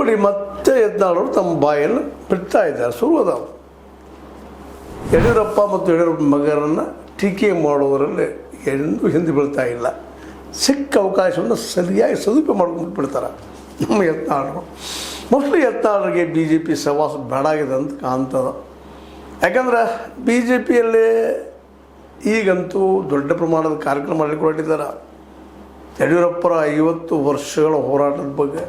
ನೋಡಿ ಮತ್ತೆ ಯತ್ನಾಳರು ತಮ್ಮ ಬಾಯನ್ನು ಬಿಡ್ತಾ ಇದ್ದಾರೆ. ಶುರುವಾದವು ಯಡಿಯೂರಪ್ಪ ಮತ್ತು ಯಡಿಯೂರಪ್ಪ ಮಗನನ್ನು ಟೀಕೆ ಮಾಡೋದರಲ್ಲಿ ಎಂದೂ ಹಿಂದೆ ಬೀಳ್ತಾ ಇಲ್ಲ. ಸಿಕ್ಕ ಅವಕಾಶವನ್ನು ಸರಿಯಾಗಿ ಸದುಪಯೋಗ ಮಾಡ್ಕೊಂಡು ಬಿಡ್ತಾರೆ ನಮ್ಮ ಯತ್ನಾಳರು. ಮೋಸ್ಟ್ಲಿ ಯತ್ನಾಳರಿಗೆ ಬಿ ಜೆ ಪಿ ಸವಾಸ ಬೇಡಾಗಿದೆ ಅಂತ ಕಾಣ್ತದೆ. ಯಾಕಂದ್ರೆ ಬಿ ಜೆ ಪಿಯಲ್ಲಿ ಈಗಂತೂ ದೊಡ್ಡ ಪ್ರಮಾಣದ ಕಾರ್ಯಕ್ರಮ ಮಾಡಿಕೊಂಡಿದ್ದಾರೆ. ಯಡಿಯೂರಪ್ಪರ 50 ವರ್ಷಗಳ ಹೋರಾಟದ ಬಗ್ಗೆ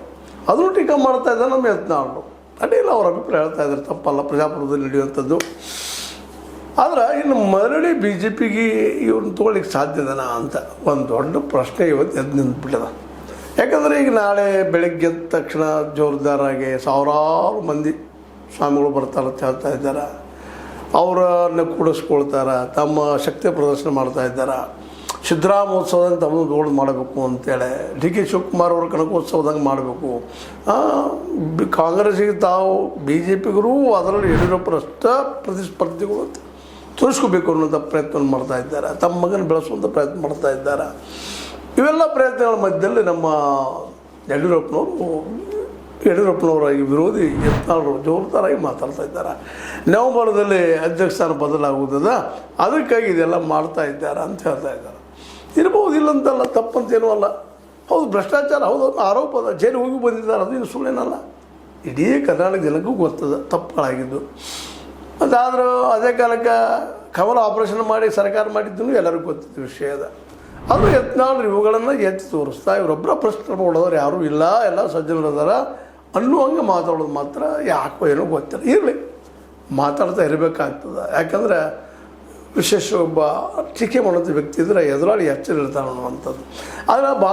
ಅದನ್ನು ಟೀಕಾ ಮಾಡ್ತಾ ಇದ್ದಾರೆ ನಮ್ಮ ಯತ್ನಾಳರು. ಅಡ್ಡಿಲ್ಲ, ಅವ್ರ ಅಭಿಪ್ರಾಯ ಹೇಳ್ತಾ ಇದ್ದಾರೆ, ತಪ್ಪಲ್ಲ, ಪ್ರಜಾಪ್ರಭುತ್ವದಲ್ಲಿ ನಡೆಯುವಂಥದ್ದು. ಆದ್ರೆ ಇನ್ನು ಮರಳಿ ಬಿ ಜೆ ಪಿಗೆ ಇವ್ರನ್ನ ತೊಗೊಳ್ಳಿಕ್ಕೆ ಸಾಧ್ಯದನ ಅಂತ ಒಂದು ದೊಡ್ಡ ಪ್ರಶ್ನೆ ಇವತ್ತು ಎದ್ದು ನಿಂತುಬಿಟ್ಟದ. ಯಾಕಂದರೆ ಈಗ ನಾಳೆ ಬೆಳಗ್ಗೆ ಎದ್ದ ತಕ್ಷಣ ಜೋರ್ದಾರಾಗಿ ಸಾವಿರಾರು ಮಂದಿ ಸ್ವಾಮಿಗಳು ಬರ್ತಾರೆ ಅಂತ ಹೇಳ್ತಾ ಇದ್ದಾರೆ. ಅವರನ್ನು ಕೂಡಿಸ್ಕೊಳ್ತಾರೆ, ತಮ್ಮ ಶಕ್ತಿ ಪ್ರದರ್ಶನ ಮಾಡ್ತಾ ಇದ್ದಾರೆ. ಸಿದ್ದರಾಮೋತ್ಸವದಂಗೆ ತಮ್ಮದು ದೊಡ್ಡ ಮಾಡಬೇಕು ಅಂತೇಳಿ, ಡಿ ಕೆ ಶಿವಕುಮಾರ್ ಅವ್ರ ಕನಕೋತ್ಸವದಂಗೆ ಮಾಡಬೇಕು. ಕಾಂಗ್ರೆಸ್ಸಿಗೆ ತಾವು ಬಿ ಜೆ ಪಿಗರು ಅದರಲ್ಲಿ ಯಡಿಯೂರಪ್ಪರಷ್ಟ ಪ್ರತಿಸ್ಪರ್ಧಿಗಳು ಅಂತ ತೋರಿಸ್ಕೋಬೇಕು ಅನ್ನೋಂಥ ಪ್ರಯತ್ನ ಮಾಡ್ತಾ ಇದ್ದಾರೆ. ತಮ್ಮ ಮಗನ ಬೆಳೆಸುವಂಥ ಪ್ರಯತ್ನ ಮಾಡ್ತಾ ಇದ್ದಾರೆ. ಇವೆಲ್ಲ ಪ್ರಯತ್ನಗಳ ಮಧ್ಯದಲ್ಲಿ ನಮ್ಮ ಯಡಿಯೂರಪ್ಪನವರ ಈ ವಿರೋಧಿ ಯತ್ನಾಳರು ಜೋರ್ದಾರಾಗಿ ಮಾತಾಡ್ತಾ ಇದ್ದಾರೆ. ನವೆಂಬರ್ದಲ್ಲಿ ಅಧ್ಯಕ್ಷ ಸ್ಥಾನ ಬದಲಾಗುವುದದ, ಅದಕ್ಕಾಗಿ ಇದೆಲ್ಲ ಮಾಡ್ತಾ ಇದ್ದಾರೆ ಅಂತ ಹೇಳ್ತಾ ಇದ್ದಾರೆ. ಇರ್ಬೋದು, ಇಲ್ಲಂತಲ್ಲ, ತಪ್ಪಂತೇನೂ ಅಲ್ಲ. ಹೌದು, ಭ್ರಷ್ಟಾಚಾರ ಹೌದು, ಆರೋಪ ಅದ, ಜೈಲಿಗೆ ಹೋಗಿ ಬಂದಿದ್ದಾರೆ, ಅದು ಇನ್ನು ಸುಳ್ಳೇನಲ್ಲ. ಇಡೀ ಕರ್ನಾಟಕ ಜನಕ್ಕೂ ಗೊತ್ತದ ತಪ್ಪುಗಳಾಗಿದ್ದು. ಅದಾದರೂ ಅದೇ ಕಾಲಕ್ಕೆ ಕಮಲ ಆಪರೇಷನ್ ಮಾಡಿ ಸರ್ಕಾರ ಮಾಡಿದ್ದು ಎಲ್ಲರಿಗೂ ಗೊತ್ತಿದ್ದ ವಿಷಯ ಅದ. ಅದು ಯತ್ನಾಳರು ಇವುಗಳನ್ನು ಎತ್ತಿ ತೋರಿಸ್ತಾ ಇವರೊಬ್ಬರ ಪ್ರಶ್ನೆ ಮಾಡೋರು ಯಾರೂ ಇಲ್ಲ, ಎಲ್ಲ ಸಜ್ಜನರದಾರ ಅನ್ನುವಂಗೆ ಮಾತಾಡೋದು ಮಾತ್ರ ಯಾಕೋ ಏನೋ ಗೊತ್ತಿಲ್ಲ. ಇರಲಿ, ಮಾತಾಡ್ತಾ ಇರಬೇಕಾಗ್ತದೆ. ಯಾಕಂದರೆ ವಿಶೇಷ ಒಬ್ಬ ಟೀಕೆ ಮಾಡೋಂಥ ವ್ಯಕ್ತಿ ಇದ್ದರೆ ಎದುರಾಳಿ ಎಚ್ಚರ ಇರ್ತಾನೆ ಅನ್ನುವಂಥದ್ದು. ಆದರೆ